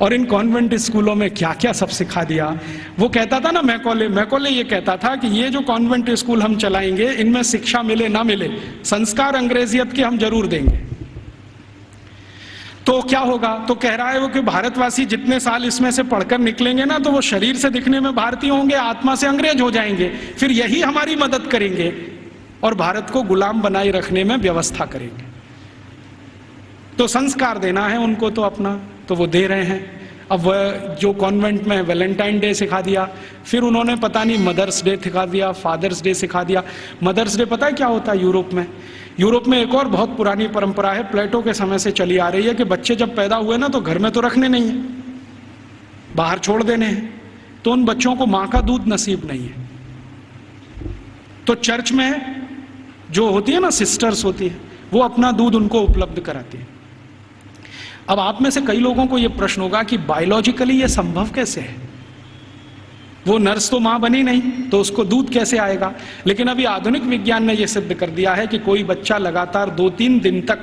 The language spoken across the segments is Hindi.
और इन कॉन्वेंट स्कूलों में क्या क्या सब सिखा दिया। वो कहता था ना, मैकॉले ये कहता था कि ये जो कॉन्वेंट स्कूल हम चलाएंगे, इनमें शिक्षा मिले ना मिले, संस्कार अंग्रेजियत के हम जरूर देंगे। तो क्या होगा? तो कह रहा है वो कि भारतवासी जितने साल इसमें से पढ़कर निकलेंगे ना, तो वो शरीर से दिखने में भारतीय होंगे, आत्मा से अंग्रेज हो जाएंगे। फिर यही हमारी मदद करेंगे और भारत को गुलाम बनाए रखने में व्यवस्था करेंगे। तो संस्कार देना है उनको तो अपना, तो वो दे रहे हैं। अब वह जो कॉन्वेंट में वैलेंटाइन डे सिखा दिया, फिर उन्होंने पता नहीं मदर्स डे सिखा दिया, फादर्स डे सिखा दिया। मदर्स डे पता है क्या होता है यूरोप में? यूरोप में एक और बहुत पुरानी परंपरा है, प्लेटो के समय से चली आ रही है, कि बच्चे जब पैदा हुए ना तो घर में तो रखने नहीं है, बाहर छोड़ देने हैं। तो उन बच्चों को माँ का दूध नसीब नहीं है, तो चर्च में जो होती है ना, सिस्टर्स होती है, वो अपना दूध उनको उपलब्ध कराती है। अब आप में से कई लोगों को यह प्रश्न होगा कि बायोलॉजिकली ये संभव कैसे है? वो नर्स तो मां बनी नहीं, तो उसको दूध कैसे आएगा? लेकिन अभी आधुनिक विज्ञान ने यह सिद्ध कर दिया है कि कोई बच्चा लगातार 2-3 दिन तक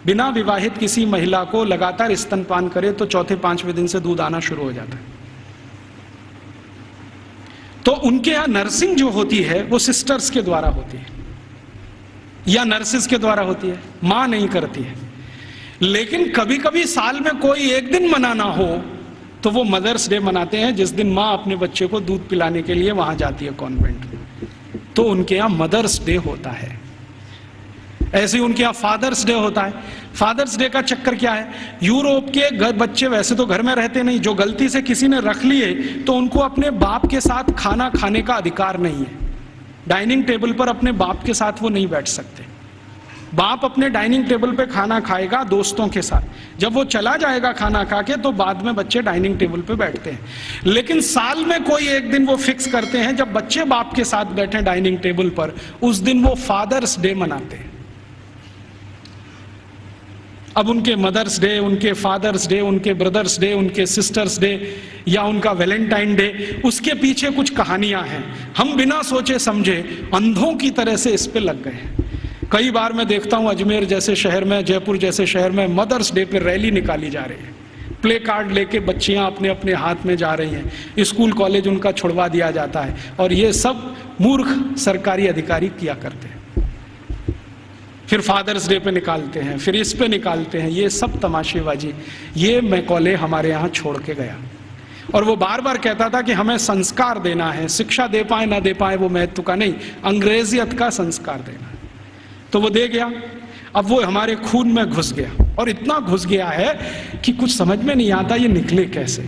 बिना विवाहित किसी महिला को लगातार स्तनपान करे तो चौथे 5वें दिन से दूध आना शुरू हो जाता है। तो उनके यहां नर्सिंग जो होती है वो सिस्टर्स के द्वारा होती है या नर्सिस के द्वारा होती है, मां नहीं करती है। लेकिन कभी कभी साल में कोई एक दिन मनाना हो तो वो मदर्स डे मनाते हैं, जिस दिन माँ अपने बच्चे को दूध पिलाने के लिए वहां जाती है कॉन्वेंट में, तो उनके यहाँ मदर्स डे होता है। ऐसे ही उनके यहाँ फादर्स डे होता है। फादर्स डे का चक्कर क्या है? यूरोप के बच्चे वैसे तो घर में रहते नहीं, जो गलती से किसी ने रख लिए तो उनको अपने बाप के साथ खाना खाने का अधिकार नहीं है। डाइनिंग टेबल पर अपने बाप के साथ वो नहीं बैठ सकते। बाप अपने डाइनिंग टेबल पे खाना खाएगा दोस्तों के साथ, जब वो चला जाएगा खाना खा के तो बाद में बच्चे डाइनिंग टेबल पे बैठते हैं। लेकिन साल में कोई एक दिन वो फिक्स करते हैं जब बच्चे बाप के साथ बैठे डाइनिंग टेबल पर, उस दिन वो फादर्स डे मनाते हैं। अब उनके मदर्स डे, उनके फादर्स डे, उनके ब्रदर्स डे, उनके सिस्टर्स डे या उनका वैलेंटाइन डे, उसके पीछे कुछ कहानियां हैं। हम बिना सोचे समझे अंधों की तरह से इस पे लग गए हैं। कई बार मैं देखता हूं अजमेर जैसे शहर में, जयपुर जैसे शहर में मदर्स डे पे रैली निकाली जा रही है, प्ले कार्ड लेके बच्चियां अपने अपने हाथ में जा रही हैं, स्कूल कॉलेज उनका छुड़वा दिया जाता है, और ये सब मूर्ख सरकारी अधिकारी किया करते हैं। फिर फादर्स डे पे निकालते हैं, फिर इस पे निकालते हैं, ये सब तमाशेबाजी। ये मैकॉले हमारे यहाँ छोड़ के गया, और वो बार बार कहता था कि हमें संस्कार देना है, शिक्षा दे पाए ना दे पाए वो महत्व का नहीं, अंग्रेजियत का संस्कार देना है। तो वो दे गया। अब वो हमारे खून में घुस गया, और इतना घुस गया है कि कुछ समझ में नहीं आता ये निकले कैसे।